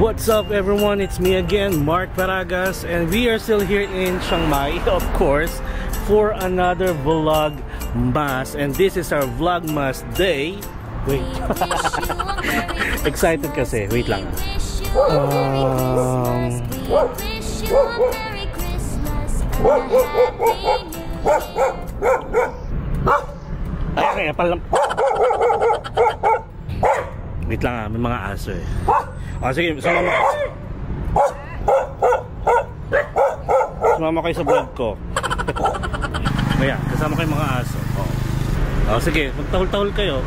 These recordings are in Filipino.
What's up everyone, it's me again, Mark Paragas, and we are still here in Chiang Mai, of course, for another Vlogmas. And this is our Vlogmas day. Wait. Excited kasi, wait lang. Ay, palam. Wait lang may mga aso eh. Sige, sumama kayo sa vlog ko. Ayan, kasama kayo mga aso. Sige, magtahol-tahol kayo.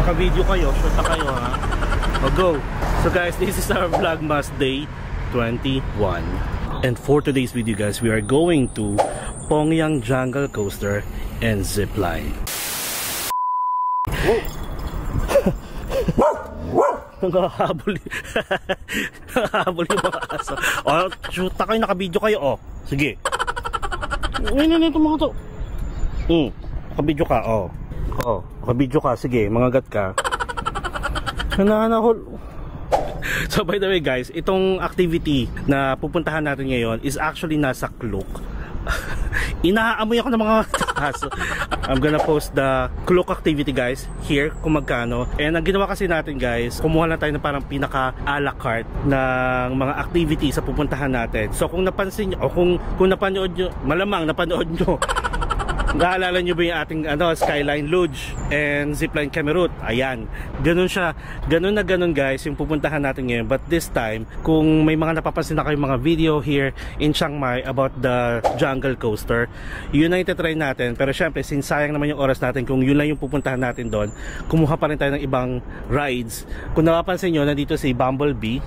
Baka video kayo, shoot na kayo ha. Go! So guys, this is our Vlogmas Day 21. And for today's video guys, we are going to Pongyang Jungle Coaster and Zipline. Nanghahabol nanghahabol yung mga aso. Shoot na kayo, naka-video kayo. Sige. Ngayon ito mga to. Naka-video ka. Naka-video ka. Sige, mangagat ka. Nanahol. So by the way guys, itong activity na pupuntahan natin ngayon is actually nasa Klook. Inaamoy ako ng mga aso. I'm gonna post the Klook activity guys here kung magkano. And ang ginawa kasi natin guys, kumuha lang tayo ng parang pinaka a la carte ng mga activity sa pupuntahan natin. So kung napansin nyo, o kung napanood nyo, malamang napanood nyo, naalala nyo ba yung ating Skyline Lodge and Zipline Camerut? Ayan, ganun siya, ganun na ganun guys yung pupuntahan natin ngayon. But this time, kung may mga napapansin na kayong mga video here in Chiang Mai about the Jungle Coaster, yun na itatry natin. Pero syempre, since sayang naman yung oras natin, kung yun lang yung pupuntahan natin doon, kumuha pa rin tayo ng ibang rides. Kung napapansin nyo, nandito si Bumblebee.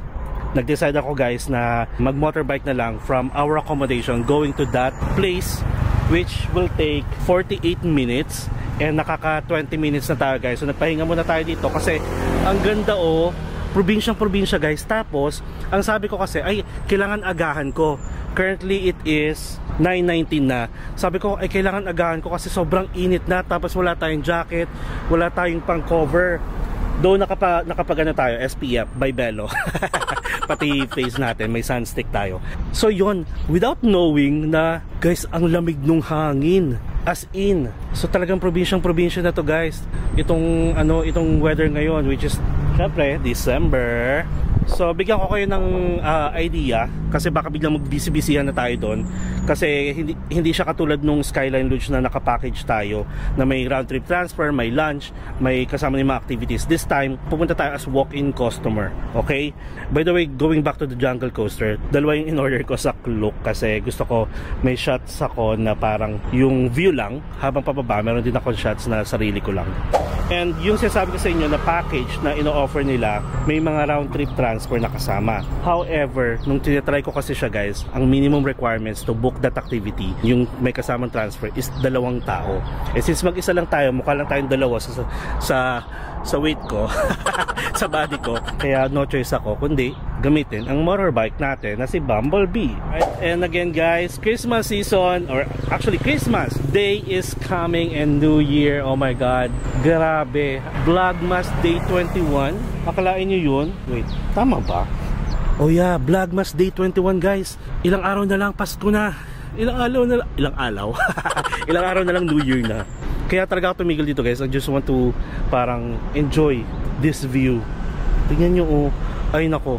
Nag-decide ako guys na mag-motorbike na lang from our accommodation going to that place, which will take 48 minutes and nakaka 20 minutes na tayo guys. So nagpahinga muna tayo dito kasi ang ganda probinsyang-probinsya guys. Tapos ang sabi ko kasi ay kailangan agahan ko. Currently it is 9:19 na. Sabi ko ay kailangan agahan ko kasi sobrang init na, tapos wala tayong jacket, wala tayong pang cover. Doon nakapag tayo, SPF by Bello. Pati face natin, may sunstick tayo. So yun, without knowing na guys, ang lamig nung hangin. As in, so talagang probinsyang-probinsya na to guys. Itong weather ngayon, which is syempre December. So bigyan ko kayo ng idea kasi baka biglang magbisi-bisihan na tayo doon kasi hindi siya katulad nung Skyline Lodge na nakapackage tayo na may round trip transfer, may lunch, may kasama ng mga activities. This time pupunta tayo as walk-in customer. Okay? By the way, going back to the Jungle Coaster, dalawa yung in-order ko sa Klook kasi gusto ko may shots ako na parang yung view lang habang pababa, meron din ako shots na sarili ko lang. And yung sinasabi ko sa inyo na package na ino-offer nila, may mga round trip transfer na kasama. However, nung tinatry ko kasi siya guys, ang minimum requirements to book that activity, yung may kasamang transfer, is 2 tao. Eh since mag-isa lang tayo, mukha lang tayong dalawa sa weight ko, sa body ko, kaya no choice ako kundi gamitin ang motorbike natin na si Bumblebee. Right? And again guys, Christmas season, or actually Christmas Day is coming and New Year. Oh my God, grabe. Vlogmas Day 21. Akalain nyo yun? Wait, tama ba? Oh yeah, Vlogmas Day 21 guys. Ilang araw na lang, Pasko na. Ilang araw na lang New Year na. Kaya talaga ako tumigil dito guys. I just want to parang enjoy this view. Tingnan nyo ay nako.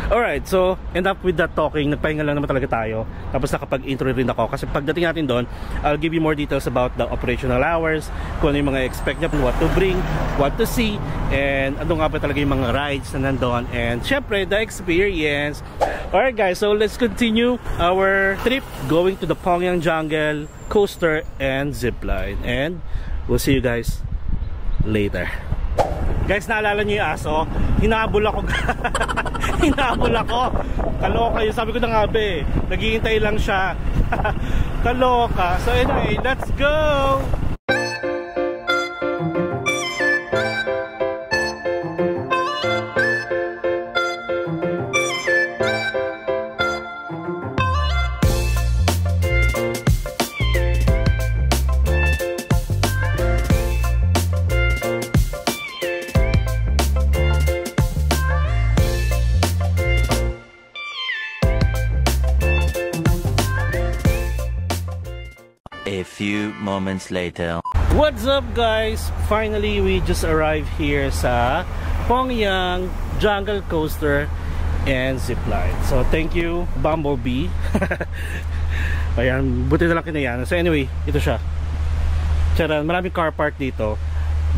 Alright, so end up with that talking, nagpahinga lang naman talaga tayo. Tapos nakapag-intro rin ako kasi pagdating natin doon, I'll give you more details about the operational hours, kung ano yung mga expect nyo, what to bring, what to see, and ano nga ba talaga yung mga rides na nandun, and syempre the experience. Alright guys, so let's continue our trip going to the Pongyang Jungle Coaster and Zipline, and we'll see you guys later. Guys, naalala nyo yung aso? Hinabol ako. Hinabol ako. Kaloka yun. Sabi ko na nga be, naghihintay lang siya. Kaloka. So anyway, let's go! few moments later. What's up guys? Finally we just arrived here sa Pongyang Jungle Coaster and Zipline. So thank you Bumblebee. Ayan, buti na lang kinayanan. So anyway, ito siya. Charan, maraming car park dito.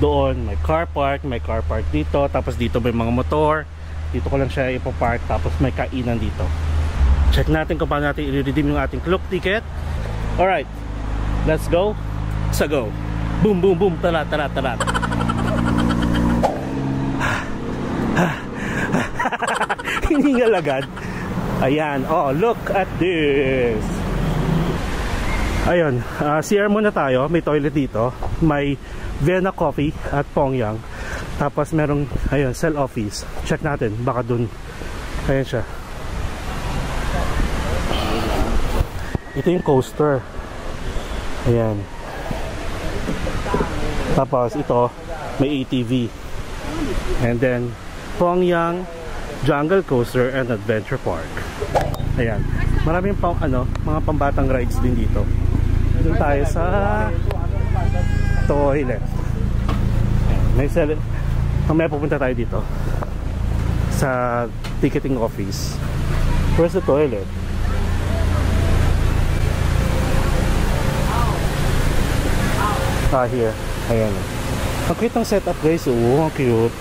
Doon may car park dito. Tapos dito may mga motor. Dito ko lang siya ipopark. Tapos may kainan dito. Check natin kung paano natin i-redeem yung ating Klook ticket. Alright, let's go. Sa go. Boom, boom, boom. Tara, tara, tara. Hiningal agad. Ayan. Oh, look at this. Ayun. CR muna tayo. May toilet dito. May Vienna Coffee at Pongyang. Tapos merong, ayun, cell office. Check natin. Baka dun. Ayan siya. Ito yung coaster. Ayan. Tapos ito may ATV. And then Pongyang Jungle Coaster and Adventure Park. Ayan. Maraming mga pambatang rides din dito. Doon tayo sa toilet. Ayan. May mamaya pupunta tayo dito sa ticketing office. Where's the toilet? Here. Ayan. Ang cute ng setup guys. Oo, ang cute.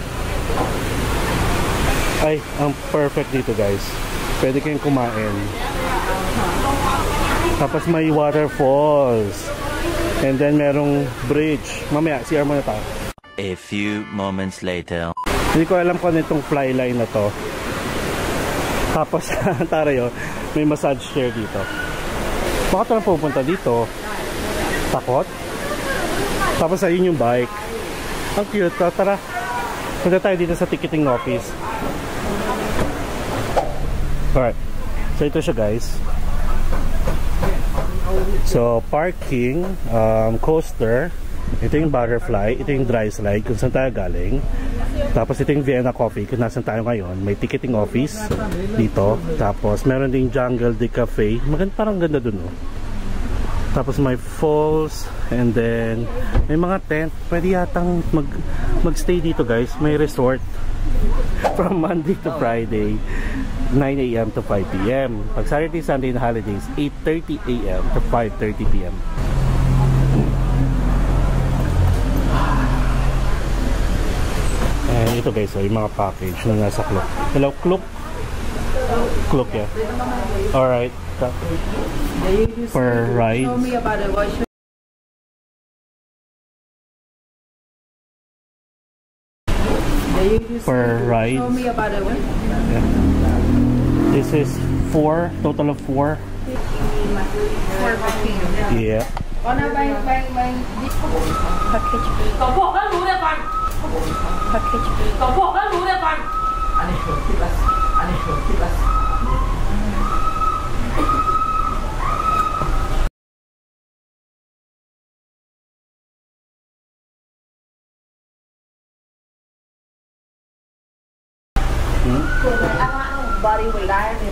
Ay, ang perfect dito guys. Pwede kayong kumain. Tapos may waterfalls. And then merong bridge. Mamaya, CR muna tayo. A few moments later. Hindi ko alam kung ano itong fly line na to. Tapos, tara yun, may massage chair dito. Bakit na pupunta dito? Takot? Tapos ayun yung bike. Ang cute. Tara. Punta tayo dito sa ticketing office. Alright. So ito siya guys. So parking, coaster. Ito yung butterfly. Ito yung dry slide kung saan tayo galing. Tapos ito yung Vienna Coffee kung nasan tayo ngayon. May ticketing office dito. Tapos meron ding Jungle de Cafe. Parang ganda dun oh. Tapos may falls. And then may mga tent. Pwede yatang magstay dito guys. May resort from Monday to Friday 9 AM to 5 PM. Pag Saturday, Sunday na holidays 8:30 AM to 5:30 PM. And ito guys, yung mga package na nasa Klook. Hello Klook. Klook, yeah. Alright. Per ride. Per ride. Yeah. This is 4, total of 4. 4 booking. Yeah. Package. Body weight. 90.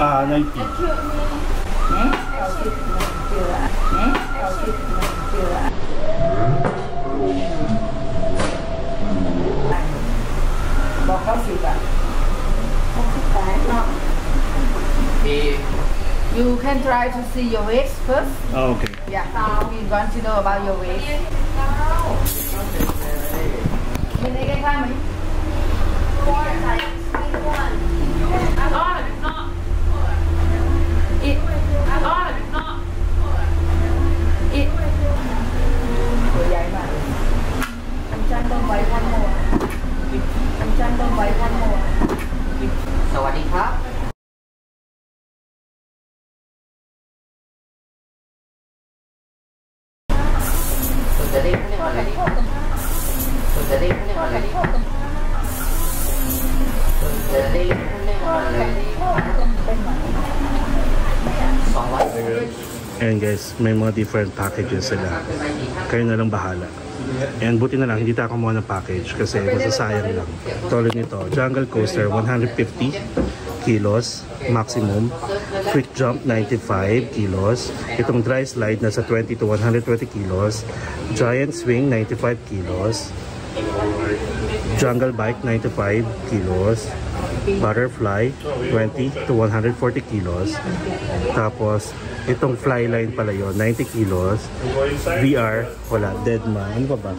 You can try to see your waist first. Oh, okay. Yeah, we want to know about your waist. Bên đây cái khai mấy? Vậy mà anh Trang đông vậy thanh mùa. Anh Trang đông vậy thanh mùa. สวัสดีครับ จะได้เขาเรียกว่าอะไรดีจะได้เขาเรียกว่าอะไรดีจะได้เขาเรียกว่าอะไรดี200 And guys, may mga different packages sila. Kayo na lang bahala. And buti na lang, hindi tayo kumuha ng package kasi masasayang lang. Tulad nito, Jungle Coaster 150 kilos maximum. Quick jump 95 kilos. Itong dry slide nasa 20 to 120 kilos. Giant swing 95 kilos. Jungle bike 95 kilos. Butterfly 20 to 140 kilos. Tapos itong fly line pala yun, 90 kilos. VR, wala, dead man. Ano pa ba?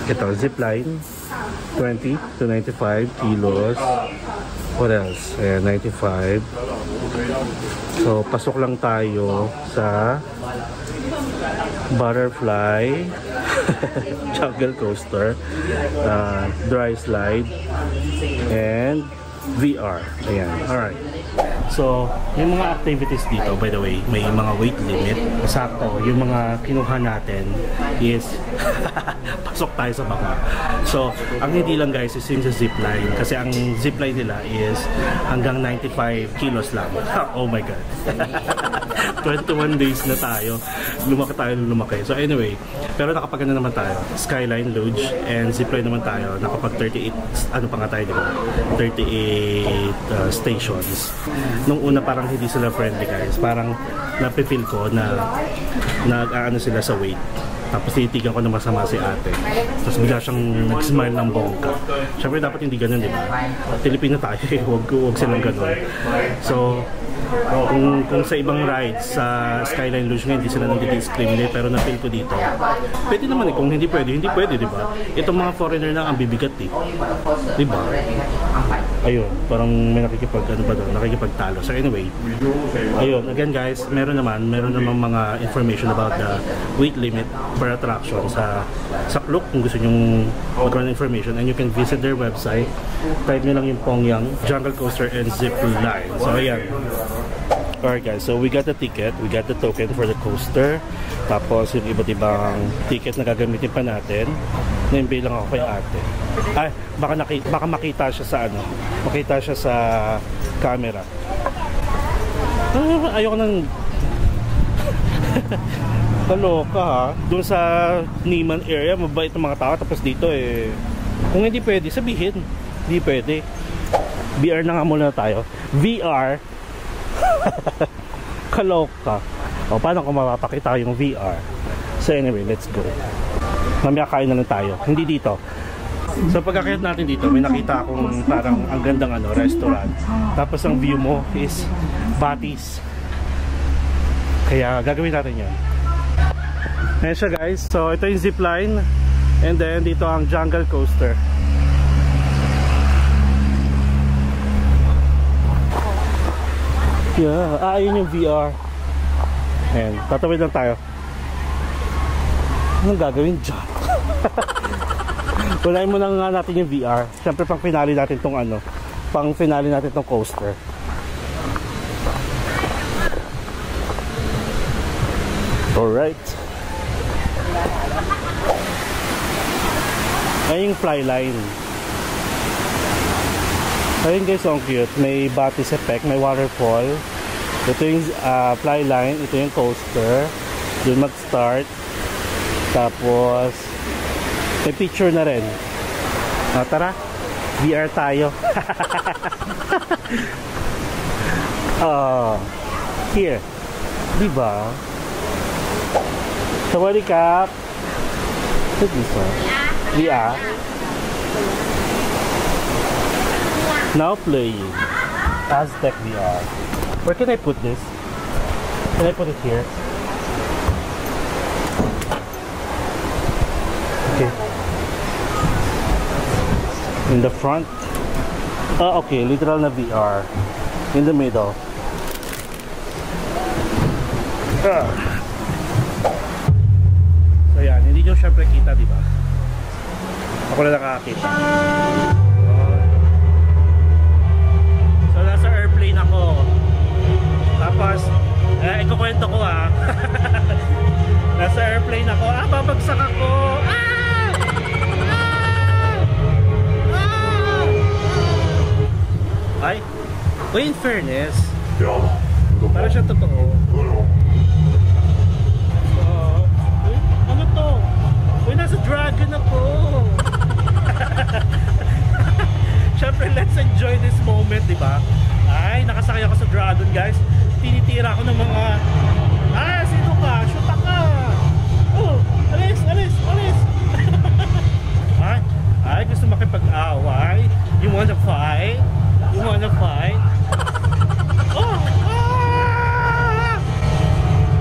Ito, zipline 20 to 95 kilos. What else? Ayan, 95. So, pasok lang tayo sa butterfly, jungle coaster, dry slide, and VR. Ayan, alright. So, yung mga activities dito, by the way, may mga weight limit. Sakto, yung mga kinuha natin is pasok tayo sa baka. So, ang hindi lang guys is yung sa zipline. Kasi ang zipline nila is hanggang 95 kilos lang. Oh my God. 21 days na tayo. Lumaki. So anyway, pero nakapag naman tayo. Skyline, Luge, and zipline naman tayo. Nakapag 38, ano pa nga tayo dito? 38 stations. Nung una parang hindi sila friendly guys. Parang napifeel ko na nag-aano sila sa weight. Tapos titigan ko na masama si ate. Tapos bigla siyang nag-smile ng bongka. Siyempre dapat hindi ganun, di ba? Pilipino tayo eh. Huwag silang ganun. So, kung sa ibang rides sa Skyline Luge nga hindi sila nang-discriminate, pero na-feel ko dito pwede naman eh. Kung hindi pwede, di ba? Itong mga foreigner lang ang bibigat eh, di ba? Ayun, parang may nakikipagtalo. So anyway, ayun, again guys, meron naman mga information about the weight limit per attraction sa Klook kung gusto nyong magkaroon ng information, and you can visit their website. Type nyo lang yung Pongyang Jungle Coaster and Zip Line. So ayan. Alright guys, so we got the ticket, we got the token for the coaster, tapos yung iba't ibang ticket na gagamitin pa natin. Na-invite lang ako kay ate. Ay, baka makita siya sa ano, makita siya sa camera. Ayoko nang kaloka ha. Doon sa Niman area, mabait ng mga tao, tapos dito eh, kung hindi pwede, sabihin. Hindi pwede. VR na nga muna tayo. VR. Kaloka. O, paano kung mapapakita yung VR? So anyway, let's go. Mamaya kain na lang tayo. Hindi dito. So pagkakayat natin dito, may nakita akong parang ang gandang ano, restaurant. Tapos ang view mo is Batis. Kaya gagawin natin yan. Ayan siya guys. So ito yung zipline. And then dito ang jungle coaster. Yeah, ayun yung VR. Ayan, tatawid lang tayo. Anong gagawin dyan? Unahin muna nga natin yung VR. Siyempre pang finale natin tong ano, pang finale natin tong coaster. Alright. Ayun yung fly line. Ayun guys, so cute. May Batis effect, may waterfall. Ito yung fly line, ito yung coaster. Doon mag-start. Tapos may picture na rin. Tara, VR tayo. Here. Diba? Sawali ka. Ito dito. VR. Now playing Aztec VR. Where can I put this? Can I put it here? Okay. In the front. Okay, literal na VR. In the middle. So yan, hindi nyo syempre kita, di ba? Ako na nakakita. So nasa airplane ako. Tapos, ikukwento ko ha. Nasa airplane ako. Babagsak ako. Ay, in fairness, para siya totoo. Ano to? Nasa dragon ako. syempre, let's enjoy this moment, di ba? Ay, nakasakay ako sa Dragon, guys. Tinitira ako ng mga... sino ka? Shoot ka! Oh, alis! Ay, gusto makipag-away. You wanna fight? Oh!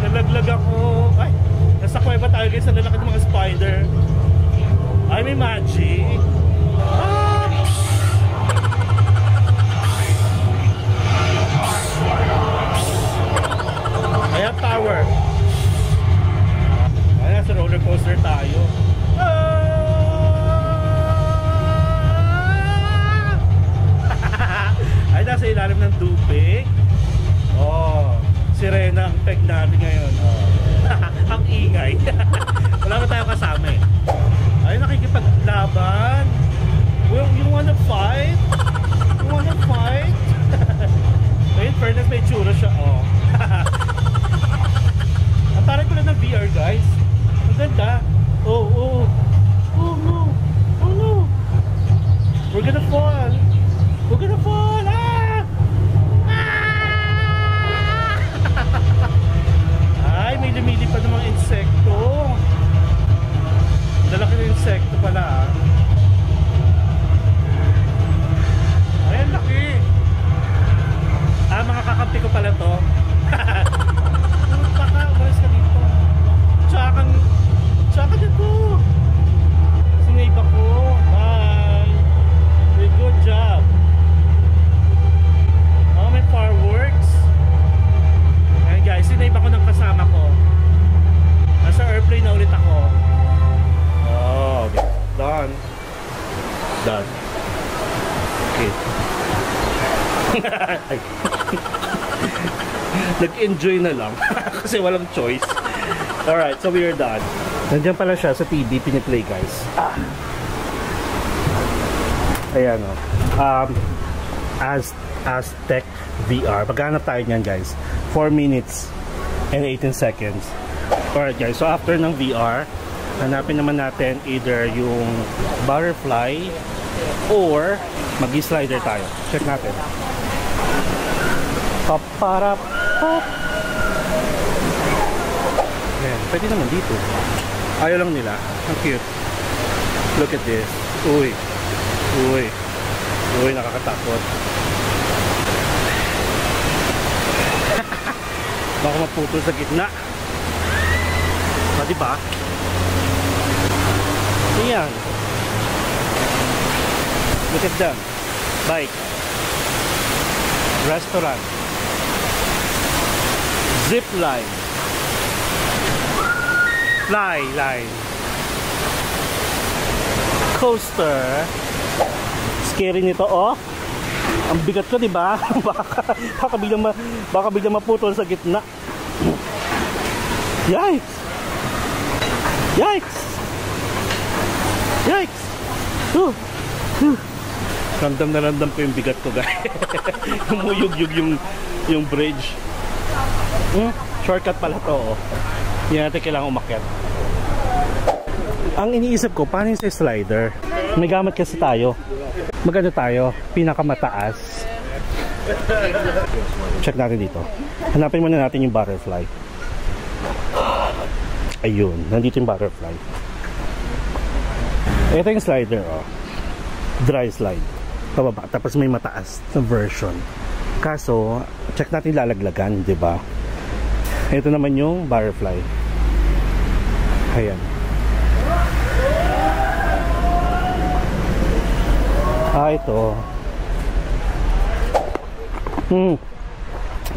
Nalaglag ako. Ay, nasa kuweba tayo guys. Nalalaki ng mga spider. Ay, may magic. I have power. Ay, nasa roller coaster tayo. Ay, nasa ilalim ng tubig. Oh, sirena ang peg natin ngayon. Oh. Ang ingay. Wala ba tayong kasama eh. Ay, nakikipaglaban. Well, you wanna fight? Ay, in fairness, may tsura siya. Oh. Ang taray ko lang ng VR, guys. Ang ganda. Oh no. We're gonna fall. Ay, may lumilipad ng mga insekto. Lalaki ng insekto pala. Ay, ang laki. Mga kakampi ko pala to. Baka, umalis ka dito. Tsaka dito. Sinave ako. Bye. Good job. Oh, may fireworks. Ayan guys, sinave ako ng kasama ko. Nasa airplane na ulit ako. Oh, okay. Done. Okay. Nag-enjoy na lang. Kasi walang choice. Alright, so we are done. Nandiyan pala siya sa TV, piniplay guys. Ayan o. Aztec VR. Paghanap tayo niyan guys. 4 minutes and 18 seconds. Alright guys, so after ng VR, hanapin naman natin either yung butterfly or mag-slider tayo. Check natin. Paparap pop. Ayan, pwede naman dito. Ayaw lang nila. Ang cute. Look at this. Uy, nakakatakot. Baka maputol sa gitna. Diba? Ayan. Look at them. Bike. Restaurant. Zip line. Fly line. Coaster. Scary nito, oh. Ang bigat ko, diba? baka biglang maputol sa gitna. Yikes! Ramdam na ramdam ko yung bigat ko, guys. Umuyog-yug yung bridge. Shortcut pala to, oh. Hindi natin kailangan umakyat. Ang iniisip ko, paano yung sa slider? May gamit kasi tayo. Magano tayo? Pinakamataas. Check natin dito. Hanapin muna natin yung butterfly. Ayun, nandito yung butterfly. Ito yung slider, oh. Dry slide. Pababa, tapos may mataas na version. Kaso, check natin lalaglagan, di ba? Ito naman yung butterfly. Ayan. Ito.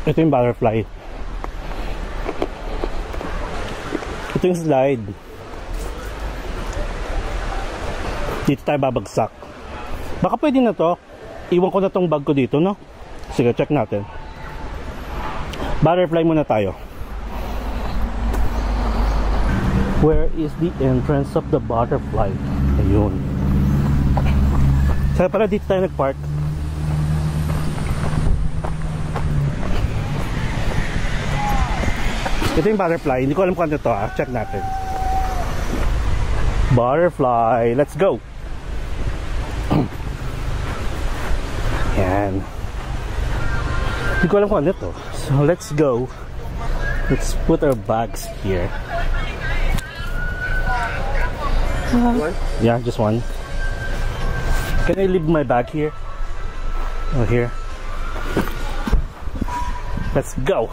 Ito yung butterfly. Ito yung slide. Dito tayo babagsak. Baka pwede na to. Iwan ko na tong bag ko dito, no? Sige, check natin. Butterfly muna tayo. Where is the entrance of the butterfly? Ayun. Saka pala dito tayo nag-park. Ito yung butterfly. Hindi ko alam kung ano ito, ah. Check natin. Butterfly. Let's go. Yan. Hindi ko alam kung ano to. So let's go. Let's put our bags here. One? Yeah, just one. Can I leave my bag here? Oh, here. Let's go.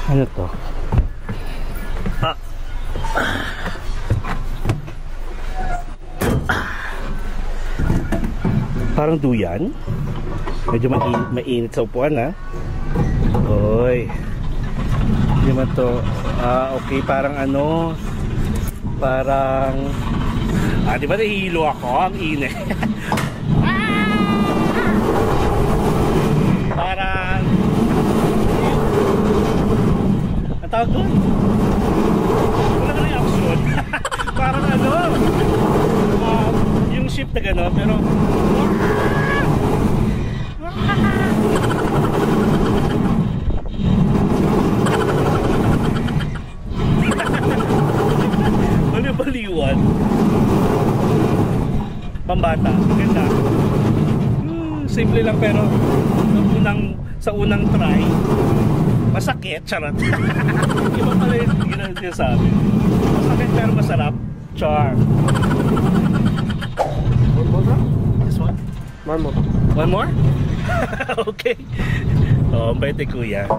Ano to? Parang duyan. Medyo mainit sa upuan, ha? Oy. Hindi man to. Okay, parang ano. Parang di ba nahihilo ako? Ang init. Parang ang tawag doon? Wala ka reaction. Parang ano, yung ship na gano'n, pero baliw-baliwan. Pambata, ganda. Simple lang, pero sa unang try masakit, charot. Iba pala yung sinasabi. Masakit pero masarap. Char. One more? This one? One more. One more? Okay. Oh, ang bait ni Kuya.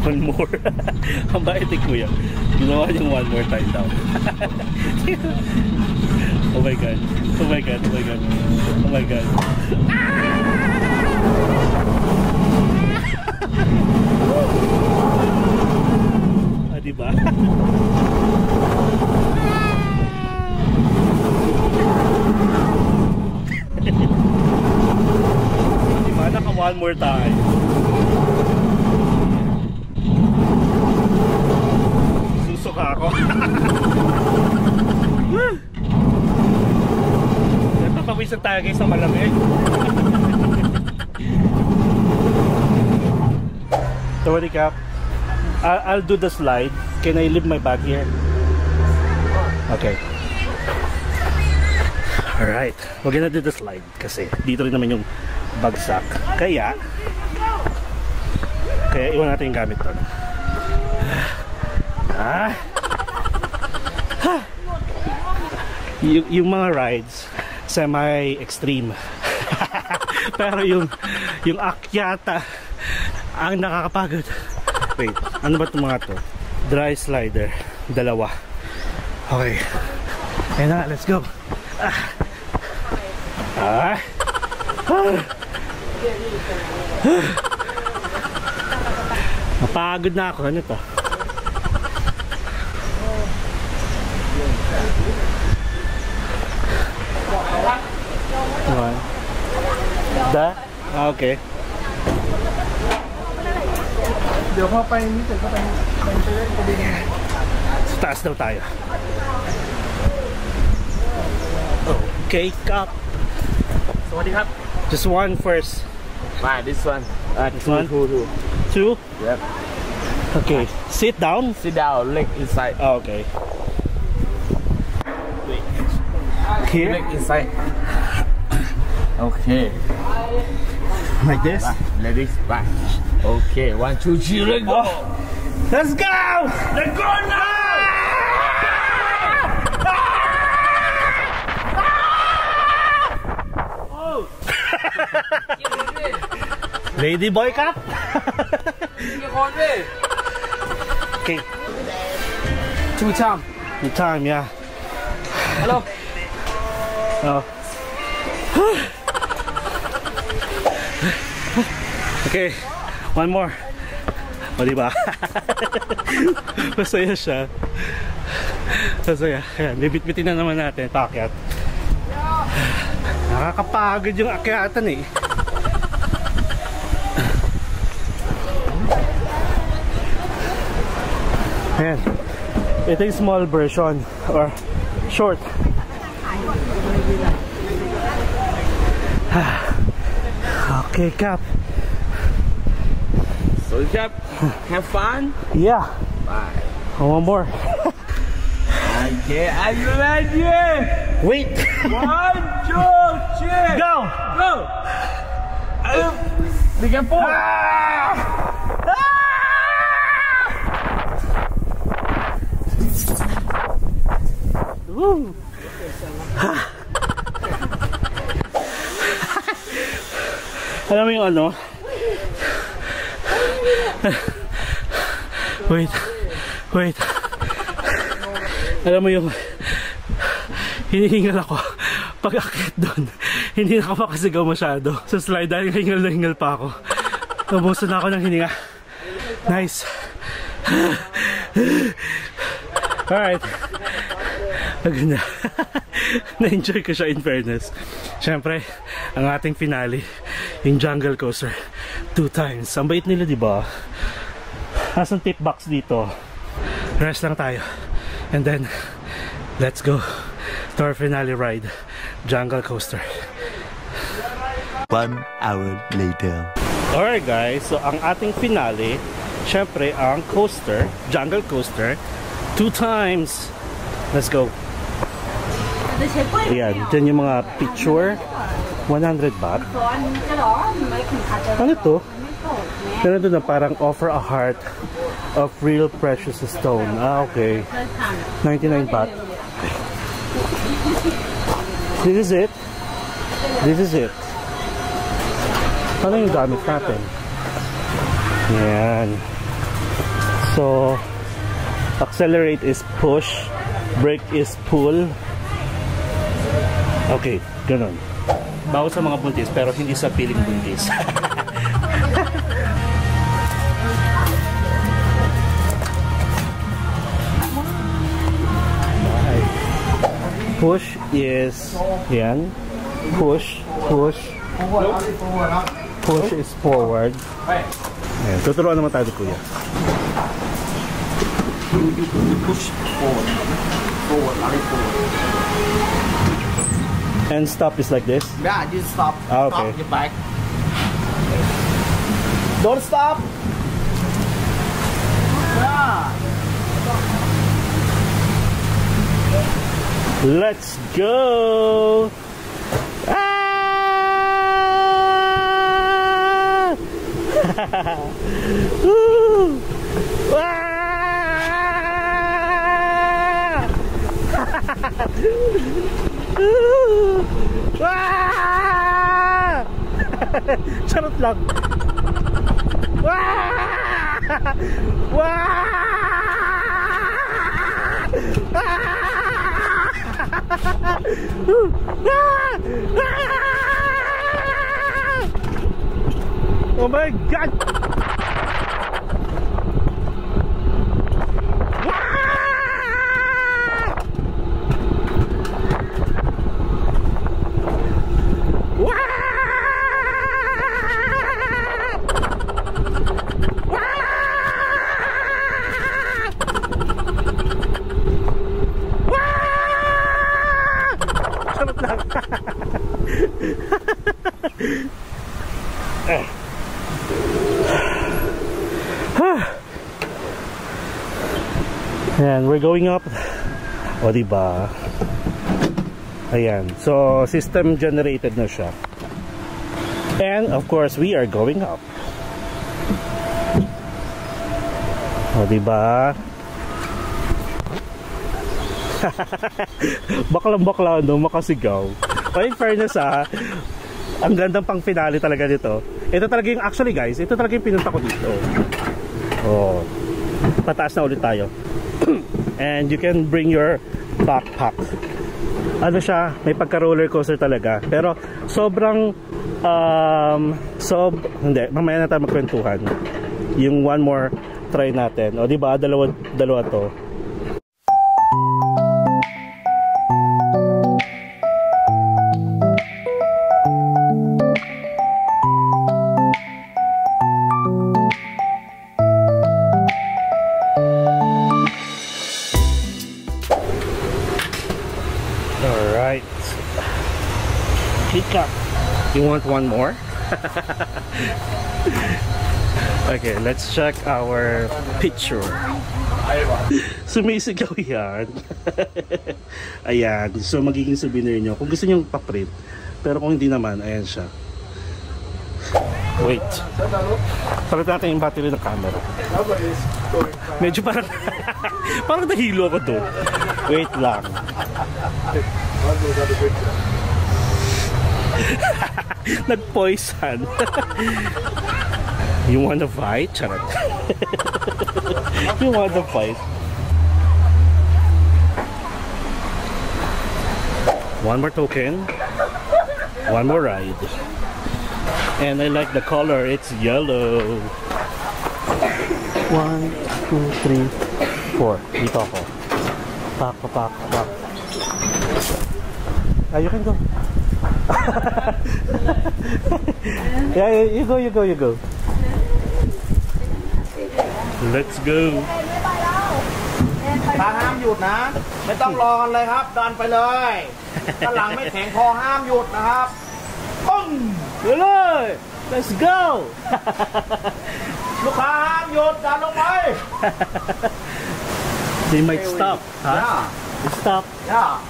One more. Ang bait ni Kuya. Ginawa niyang one more time daw. Oh my God. Oh my God. Oh my God. Oh my God. Diba? Diba? Naka one more time. Susuka ako. Napapawisan tayo guys sa malamig. Sorry, Cap. I'll do the slide. Can I leave my bag here? Okay. Alright. We're gonna do the slide kasi dito rin naman yung bagsak. Kaya iwan natin yung gamit doon. Yung mga rides semi-extreme. Pero yung akyata ang nakakapagod. Wait, ano ba itong mga to? Dry slider, dalawa. Okay. Ayan na, let's go. Napagod na ako. Ano to? One. Okay. Sa taas daw tayo. Okay, Cap. Sawadee krap. Just one first. This one. This one? Two? Yep. Okay, sit down. Sit down, leg inside. Okay. Here? Leg inside. Okay. Like this? Ladies, back. Okay, 1, 2, 3, let's go! Let's go! Let's go now! Lady boy Cap? Okay. 2 time. Good time, yeah. Hello. Oh. Okay, one more. O diba? Masaya siya. Masaya. Ayan, bibit-bitin na naman natin. Pakyat. Nakakapagod yung akyatan eh. Ayan. Ito yung small version or short. Okay, Cap. So, Cap, have fun? Yeah. Bye. One more. Okay, are you ready? Wait! 1, 2, 3, Go! go! Bigyan po! Woo! Alam mo yung ano? Wait. Alam mo yung hinihingal ako pag akit doon. Hindi na ako makasigaw masyado sa slide dahil hingal na hingal pa ako. Nabuso na ako ng hininga. Nice. Alright. Maganda. Na-enjoy ko siya in fairness. Siyempre, ang ating finale, yung jungle coaster. 2 times. Ang bait nila, diba? Nasaan tip box dito? Rest lang tayo. And then, let's go to our finale ride, jungle coaster. 1 hour later. Alright guys, so ang ating finale, syempre ang coaster, jungle coaster, 2 times. Let's go. Ayan, dyan yung mga picture. 100 baht. Ano to? Meron doon na parang offer a heart of real precious stone. Ah, okay. 99 baht. This is it. This is it. Ano yung gamit natin? Yan. So, accelerate is push, brake is pull. Okay, ganun. Bawal sa mga buntis, pero hindi sa piling buntis. Push is yan. Push is forward. Ayan, tuturuan naman tayo, kuya. Push forward. Forward. And stop is like this. Yeah, just stop. Ah, okay. Stop your bike. Don't stop. Yeah. Let's go. Ah! Woo! Ah! Ah! Charot lang. Ah! Oh my God! And we're going up. O diba? Ayan. So system generated na siya. And of course we are going up. O diba? Baklang-bakla no, makasigaw. O in fairness ang gandang pang finale talaga dito. Ito talaga yung, actually guys, ito talaga yung pinunta ko dito. Oh, pataas na ulit tayo. And you can bring your backpack. Ano siya, may pagka roller coaster talaga. Pero sobrang hindi, mamaya na tayo magkwentuhan. Yung one more try natin. O diba, dalawa to. Alright. Pick up. You want one more? Okay, let's check our picture. Sumisigaw yan. Ayan. So magiging souvenir nyo. Kung gusto nyo pa-print. Pero kung hindi naman, ayan siya. Wait. Salit natin yung battery ng camera. Medyo parang parang nahilo ako doon. Wait lang. Nag-poison. You wanna fight? Charot. You wanna fight? One more token. One more ride. And I like the color. It's yellow. 1, 2, 3, 4. Dito ako. Pak. You can go. Yeah, you go. Let's go. ถ้าห้ามหยุดนะไม่ต้องรอกันเลยครับดันไปเลยถ้าหลังไม่แข็งพอห้ามหยุดนะครับปึ้ง Let's go. ลูกค้าห้ามหยุดดันลงไป They might stop. Huh? Yeah. They stop. Yeah.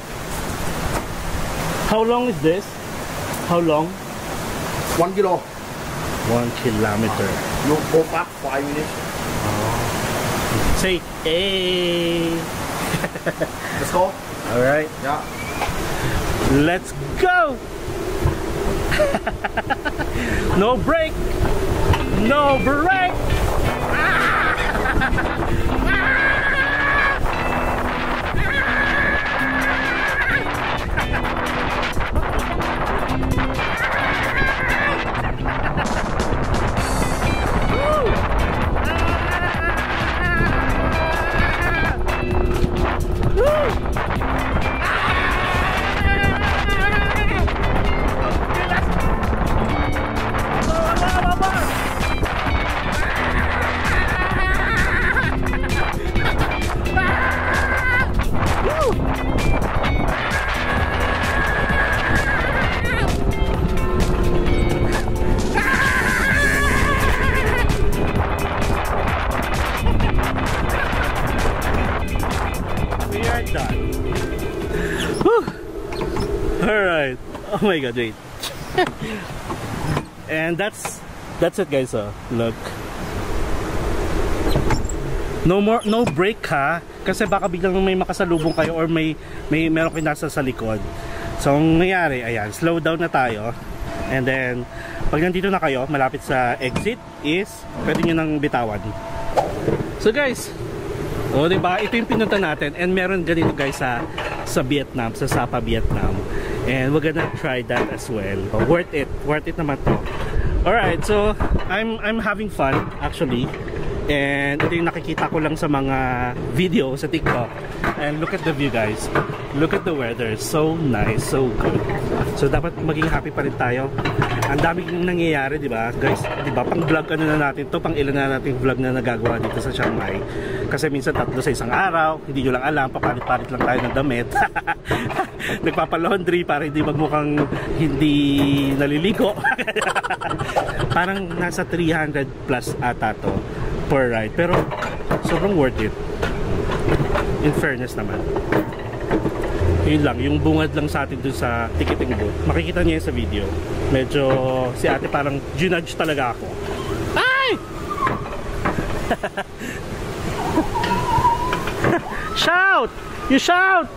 How long is this? How long? 1 kilo. 1 kilometer. You go back 5 minutes. Say, hey. Let's go. All right. Yeah. Let's go. No break. No break. Alright. Oh my god, wait. And that's it, guys. Look. No break ha, kasi baka biglang may makasalubong kayo or may meron kayo nasa sa likod. So ang nangyari, ayan, slow down na tayo. And then pag nandito na kayo, malapit sa exit is pwede nyo nang bitawan. So guys, diba? Ito yung pinunta natin, and meron ganito guys sa Vietnam, sa Sapa, Vietnam. And we're gonna try that as well. Worth it naman to. Alright, so I'm having fun actually. And ito yung nakikita ko lang sa mga video sa TikTok. And look at the view, guys. Look at the weather. So nice, so good. So dapat maging happy pa rin tayo. Ang daming nangyayari, di ba? Guys, di ba? Pang vlog ano na natin to, pang ilan na nating vlog na nagagawa dito sa Chiang Mai. Kasi minsan 3 sa isang araw, hindi nyo lang alam, papalit-palit lang tayo ng damit. Nagpapalaundry para hindi magmukhang hindi naliligo. Parang nasa 300 plus ata to per ride, pero sobrang worth it in fairness naman. Yun lang, yung bungad lang sa atin dun sa ticketing booth, makikita niya sa video. Medyo si ate parang ginudge talaga ako. Ay! Shout! You shout!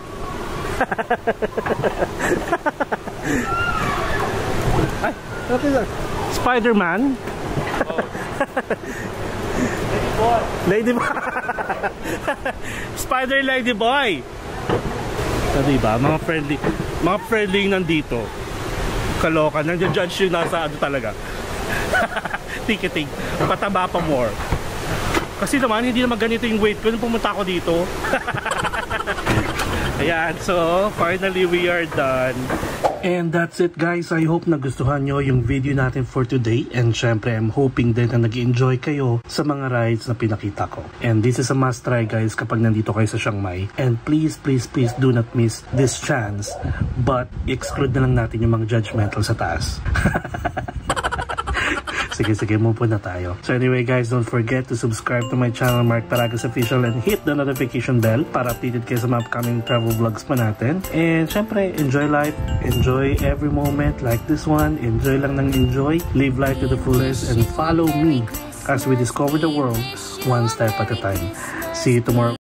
Ay, what is that? Spider-Man? Lady Boy. Spider Lady Boy. So, diba? Mga friendly yung nandito. Kaloka, nandiyan-judge yung nasa ano talaga. Ticketing. Pataba pa more. Kasi naman, hindi naman ganito yung weight ko nung pumunta ako dito. Ayan, so finally we are done. And that's it, guys. I hope nagustuhan nyo yung video natin for today. And syempre, I'm hoping din na nag-enjoy kayo sa mga rides na pinakita ko. And this is a must try, guys, kapag nandito kayo sa Chiang Mai. And please, please, please do not miss this chance. But exclude na lang natin yung mga judgmental sa taas. Sige, move na tayo. So anyway guys, don't forget to subscribe to my channel, Mark Paragas Official, and hit the notification bell para updated kayo sa mga upcoming travel vlogs pa natin. And syempre, enjoy life, enjoy every moment like this one, enjoy lang ng enjoy, live life to the fullest, and follow me as we discover the world one step at a time. See you tomorrow.